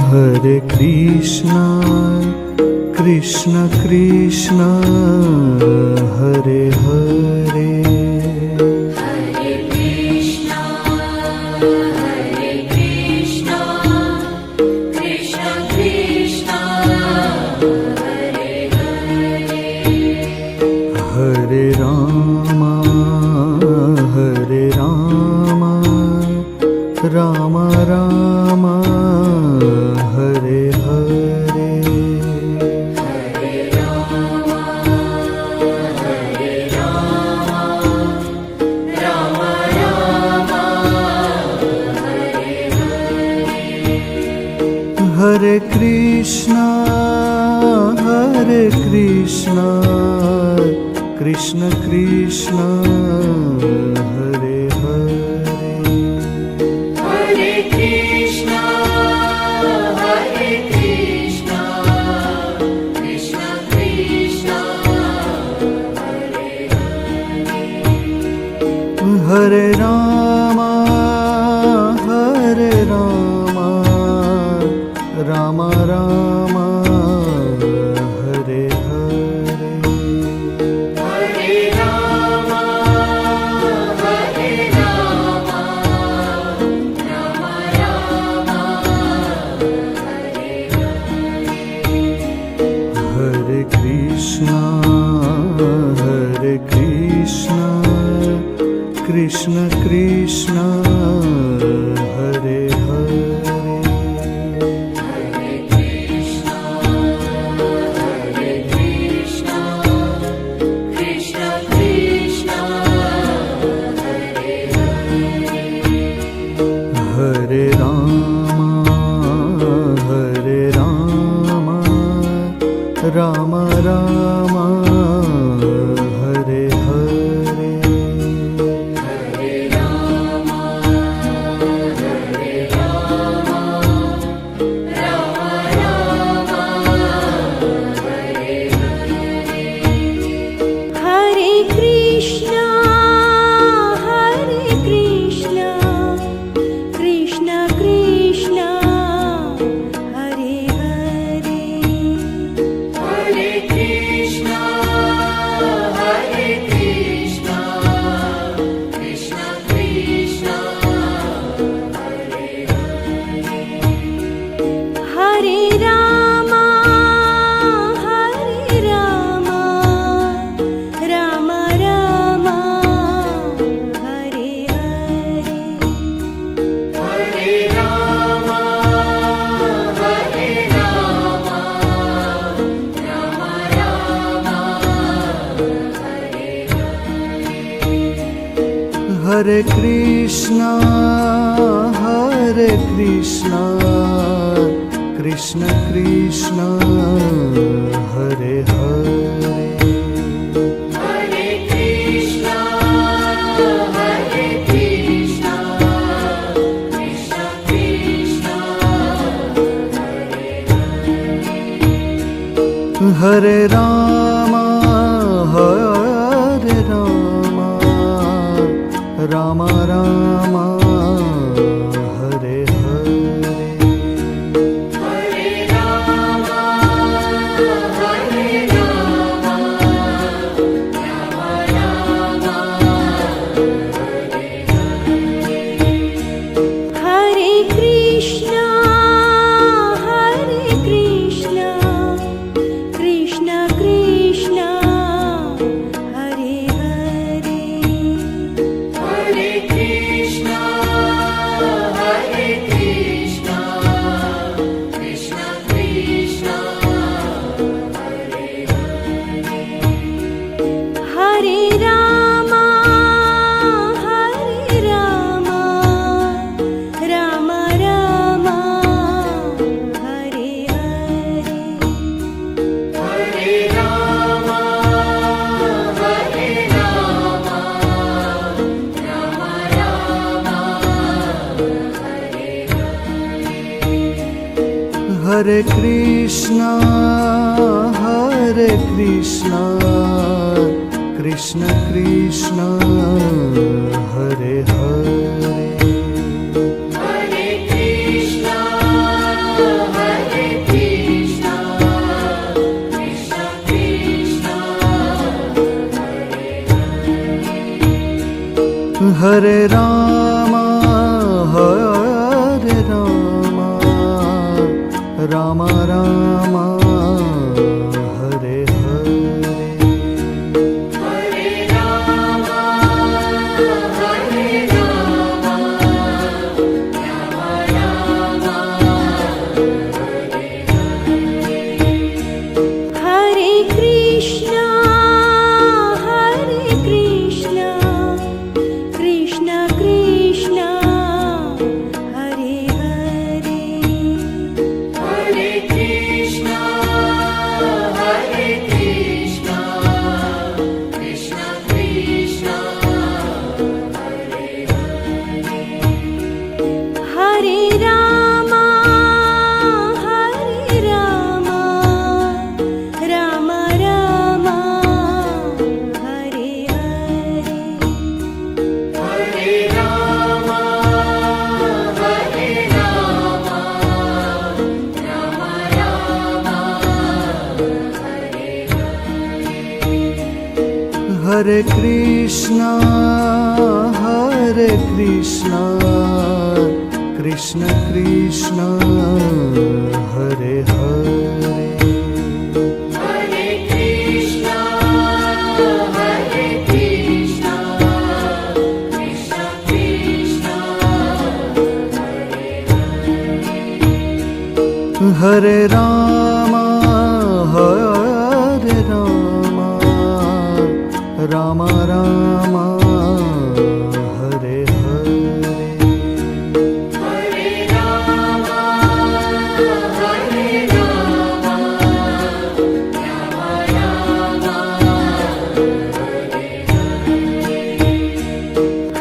Hare Krishna, Krishna Krishna, Hare Hare. Hare Krishna, Krishna Krishna, Hare Hare. Hare Rama, Rama Rama, Hare Hare. Hare Rama, Rama Rama, Hare Hare. Hare Krishna, Krishna Krishna, Hare Hare. Hare Krishna, Krishna Krishna, Hare Hare. Hare Rama, Rama Rama, Hare Hare. Hare Rama, Rama Rama, Hare Hare. Hare Krishna, Krishna Krishna, Hare Hare. Hare Krishna, Krishna Krishna, Hare Hare. Hare Rama, Rama Rama, Hare Hare. Hare Rama, Rama Rama, Hare Hare. Hare Krishna, Krishna Krishna, Hare Hare. Hare Krishna, Krishna Krishna, Hare Hare. Hare Rama, Rama Rama, Hare Hare. Hare Rama, Rama Rama, Hare Hare. Hare Krishna, Krishna Krishna, Hare Hare. Hare Krishna, Krishna Krishna, Hare Hare. Hare Rama, Rama Rama, Hare Hare. Hare Rama, Rama Rama, Hare Hare. Hare Krishna, Krishna Krishna, Hare Hare. Hare Krishna, Krishna Krishna, Hare Hare. Hare Rama, Rama Rama, Hare Hare. Hare Rama, Rama Rama, Hare Hare. Hare Krishna, Krishna Krishna, Hare Hare. Hare Ram Hare Ram Ram Ram Hare Hare Hare Ram Hare Ram Ram Ram Hare Hare Krishna Krishna Krishna Hare Hare Hare Krishna Krishna Krishna Hare Hare Ram Ram Ram Hare Hare Hare Ram Ram Ram Hare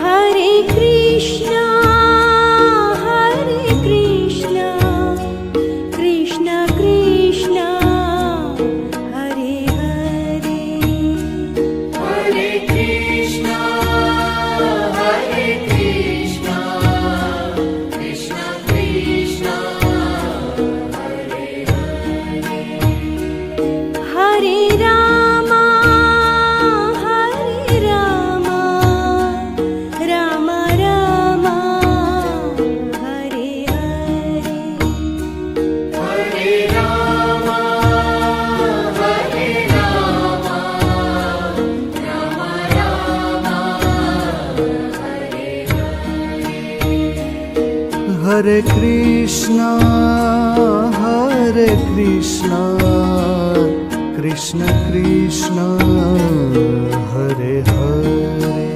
Hare Krishna Krishna Krishna Hare Hare Hare Krishna Krishna Krishna Hare Ram Ram Ram Hare Hare Hare Ram Hare Krishna Krishna Krishna Hare Hare Hare Krishna Krishna Krishna Hare Ram Ram Ram Hare Hare Hare Ram Hare Krishna Krishna Krishna Hare Hare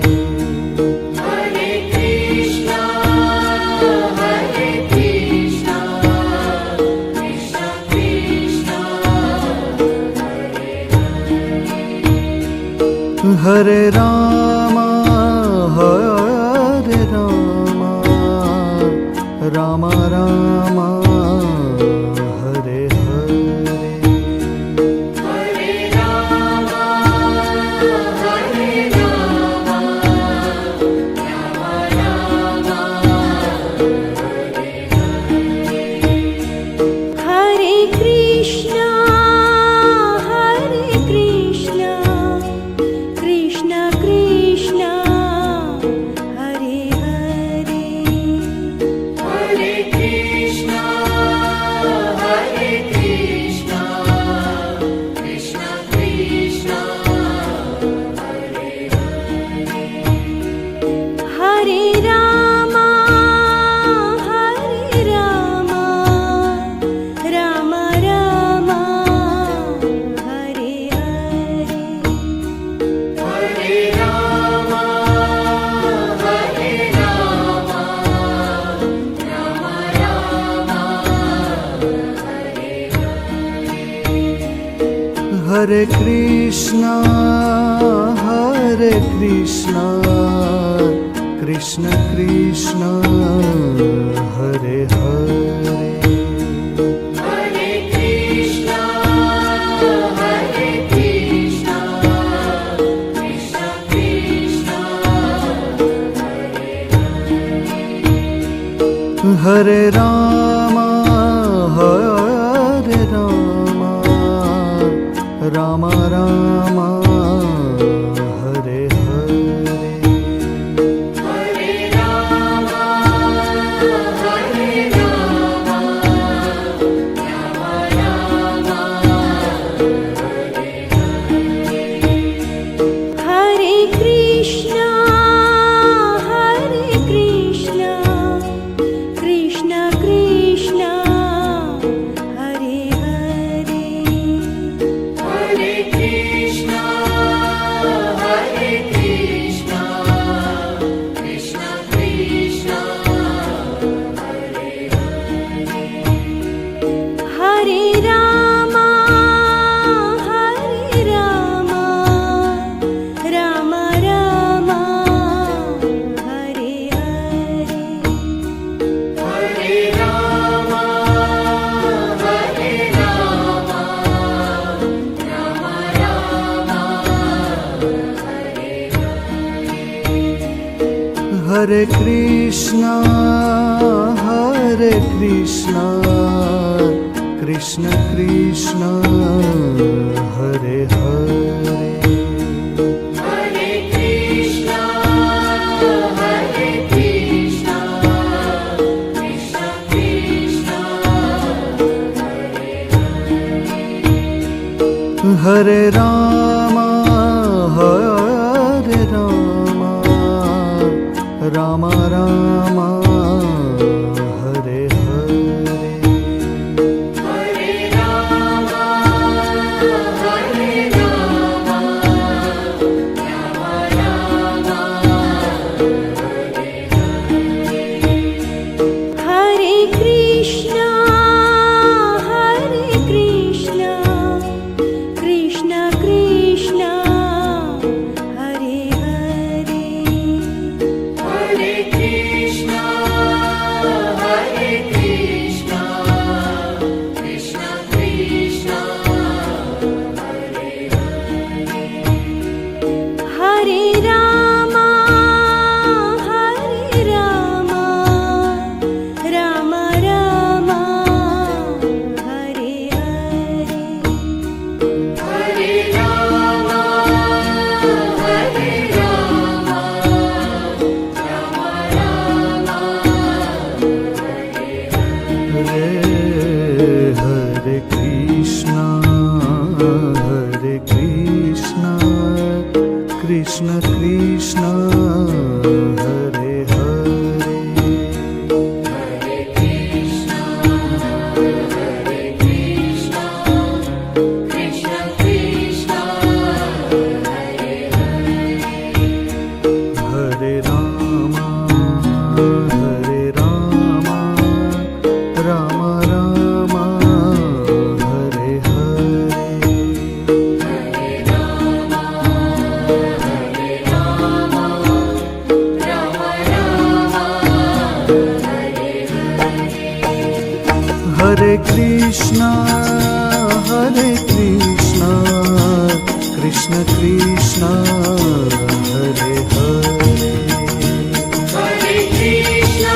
Hare Krishna Krishna Krishna Hare Ram Ram Ram Hare Hare Hare Ram Hare Krishna Krishna Krishna Hare Hare Hare Krishna Krishna Krishna Hare Ram Ram Ram Hare Hare Hare Ram Hare Krishna Krishna Krishna Hare Hare Hare Krishna Krishna Krishna Hare Ram Ram Ram Hare Hare Hare Hare Krishna, Hare Krishna, Krishna Krishna, Hare Hare. Hare Krishna, Hare Krishna, Krishna Krishna, Hare Rama, Hare Rama, Rama Rama, Hare Hare. Hare Rama, Hare Rama, Rama Rama, Hare Krishna, Hare Krishna, Krishna Krishna, Hare Hare. Hare Krishna, Hare Krishna, Krishna Krishna, Hare Rama, Hare Rama, Rama Rama, Hare Hare. Hare Rama, Hare Rama, Rama Rama, Hare Krishna, Hare Krishna, Krishna Krishna, Hare Hare. Hare Krishna, Hare Krishna, Krishna Krishna, Hare Hare Rama, Hare Rama, Rama Rama, Hare Hare. Hare Krishna, Hare Krishna, Krishna Krishna, Hare Hare. Hare Krishna,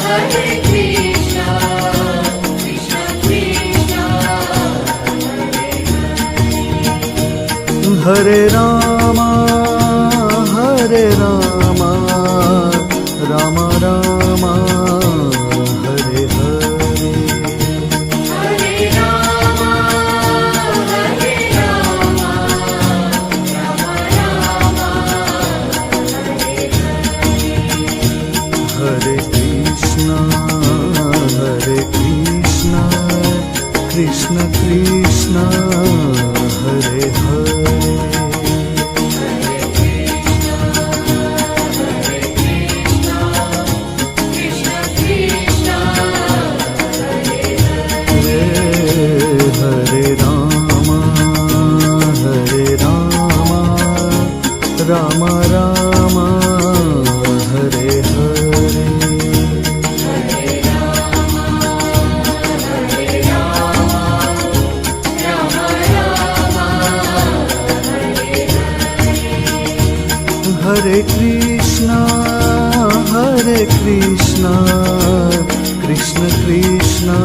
Hare Krishna, Krishna Krishna, Hare Rama, Hare Rama, Rama Rama, Hare Hare. Hare Rama, Hare Rama, Rama Rama, Hare Krishna, Hare Krishna, Krishna Krishna, Hare Hare. Krishna Krishna, Hare Rama, Hare Rama, Rama Rama, Hare Hare. Hare Krishna, Hare Krishna, Krishna Krishna,